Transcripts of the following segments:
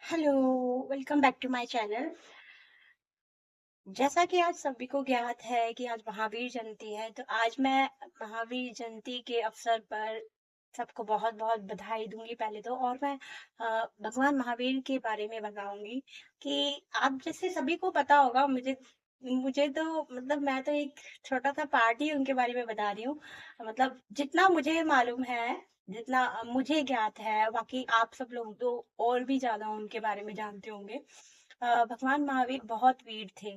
Hello, welcome back to my channel. जैसा कि आज सभी को ज्ञात है कि आज महावीर जयंती है, तो आज मैं महावीर जयंती के अवसर पर सबको बहुत-बहुत बधाई दूँगी पहले तो। और मैं भगवान महावीर के बारे में बताऊँगी कि आप जैसे सभी को पता होगा। मुझे मुझे तो मतलब मैं तो एक छोटा-सा पार्ट ही उनके बारे में बता रही हूँ। मतलब जितना मुझे मालूम है, जितना मुझे ज्ञात है, बाकी आप सब लोग तो और भी ज़्यादा उनके बारे में जानते होंगे। भगवान महावीर बहुत वीर थे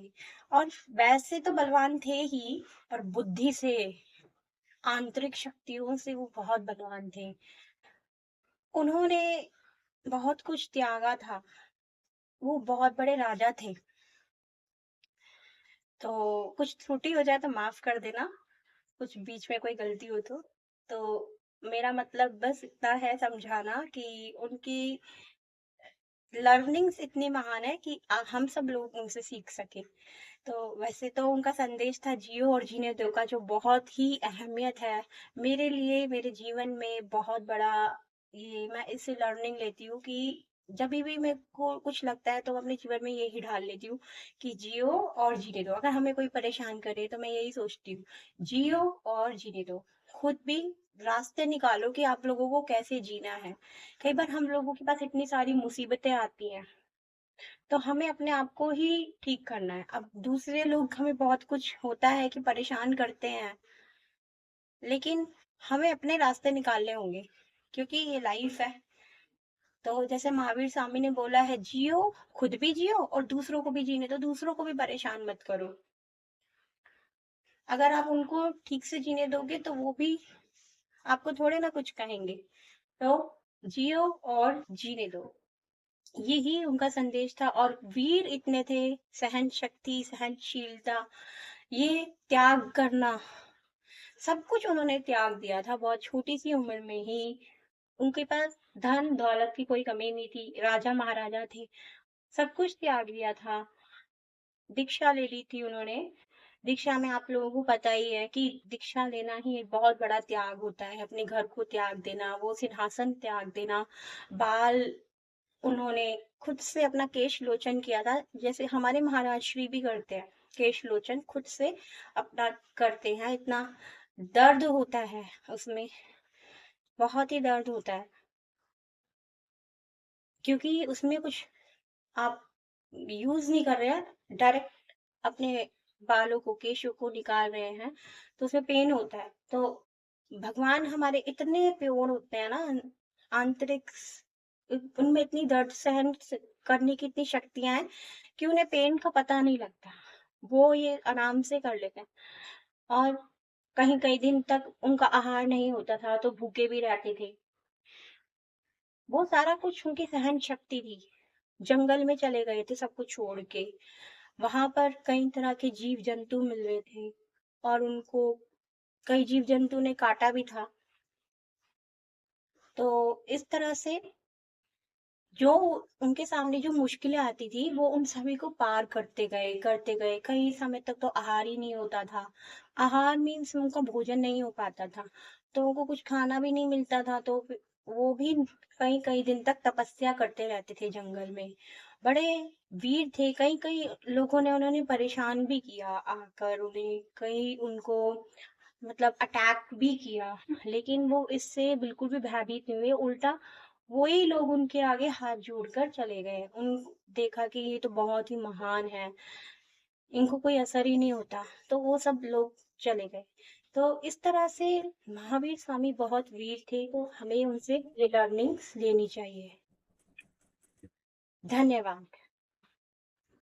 और वैसे तो बलवान थे ही, पर बुद्धि से, आंतरिक शक्तियों से वो बहुत बलवान थे। उन्होंने बहुत कुछ त्यागा था। वो बहुत बड़े राजा थे। तो कुछ त्रुटि हो जाए तो माफ कर देना, कुछ बीच में कोई गलती हो तो मेरा मतलब बस इतना है समझाना कि उनकी लर्निंग्स इतनी महान है कि हम सब लोग उनसे सीख सके। तो वैसे तो उनका संदेश था जियो और जीने दो का, जो बहुत ही अहमियत है मेरे लिए, मेरे जीवन में बहुत बड़ा। ये मैं इससे लर्निंग लेती हूँ कि जब भी मेरे को कुछ लगता है तो मैं अपने जीवन में यही ढाल लेती हूँ कि जियो और जीने दो। अगर हमें कोई परेशान करे तो मैं यही सोचती हूँ, जियो और जीने दो। खुद भी रास्ते निकालो कि आप लोगों को कैसे जीना है। कई बार हम लोगों के पास इतनी सारी मुसीबतें आती हैं, तो हमें अपने आप को ही ठीक करना है। अब दूसरे लोग हमें बहुत कुछ होता है कि परेशान करते हैं, लेकिन हमें अपने रास्ते निकालने होंगे, क्योंकि ये लाइफ है। तो जैसे महावीर स्वामी ने बोला है, जियो, खुद भी जियो और दूसरों को भी जीने दो, दूसरों को भी परेशान मत करो। अगर आप उनको ठीक से जीने दोगे तो वो भी आपको थोड़े ना कुछ कहेंगे। तो जियो और जीने दो, यही उनका संदेश था। और वीर इतने थे, सहन शक्ति, सहनशीलता, ये त्याग करना, सब कुछ उन्होंने त्याग दिया था बहुत छोटी सी उम्र में ही। उनके पास धन दौलत की कोई कमी नहीं थी, राजा महाराजा थे, सब कुछ त्याग दिया था। दीक्षा ले ली थी उन्होंने। दीक्षा में आप लोगों को पता ही है कि दीक्षा लेना ही एक बहुत बड़ा त्याग होता है। अपने घर को त्याग देना, वो सिंहासन त्याग देना, बाल, उन्होंने खुद से अपना केश लोचन किया था, जैसे हमारे महाराज श्री भी करते हैं। केश लोचन खुद से अपना करते हैं। इतना दर्द होता है उसमें, बहुत ही दर्द होता है, क्योंकि उसमें कुछ आप यूज नहीं कर रहे हैं, डायरेक्ट अपने बालों को, केशों को निकाल रहे हैं, तो उसमें पेन होता है। तो भगवान हमारे इतने प्योर होते हैं ना, आंतरिक उनमें इतनी दर्द सहन करने की इतनी शक्तियां हैं कि उन्हें पेन का पता नहीं लगता। वो ये आराम से कर लेते हैं। और कहीं कई दिन तक उनका आहार नहीं होता था तो भूखे भी रहते थे। वो सारा कुछ उनकी सहन शक्ति थी। जंगल में चले गए थे सब कुछ छोड़ के, वहां पर कई तरह के जीव जंतु मिल रहे थे और उनको कई जीव जंतु ने काटा भी था। तो इस तरह से जो उनके सामने जो मुश्किलें आती थी, वो उन सभी को पार करते गए। कई समय तक तो आहार ही नहीं होता था। आहार मीन्स उनका भोजन नहीं हो पाता था, तो उनको कुछ खाना भी नहीं मिलता था। तो वो भी कई कई दिन तक तपस्या करते रहते थे जंगल में। बड़े वीर थे। कई कई लोगों ने उन्होंने परेशान भी किया आकर, उन्हें कई उनको मतलब अटैक भी किया, लेकिन वो इससे बिल्कुल भी भयभीत नहीं हुए। उल्टा वही लोग उनके आगे हाथ जोड़कर चले गए। उन देखा कि ये तो बहुत ही महान है, इनको कोई असर ही नहीं होता, तो वो सब लोग चले गए। तो इस तरह से महावीर स्वामी बहुत वीर थे, तो हमें उनसे ये लर्निंग्स लेनी चाहिए। धन्यवाद।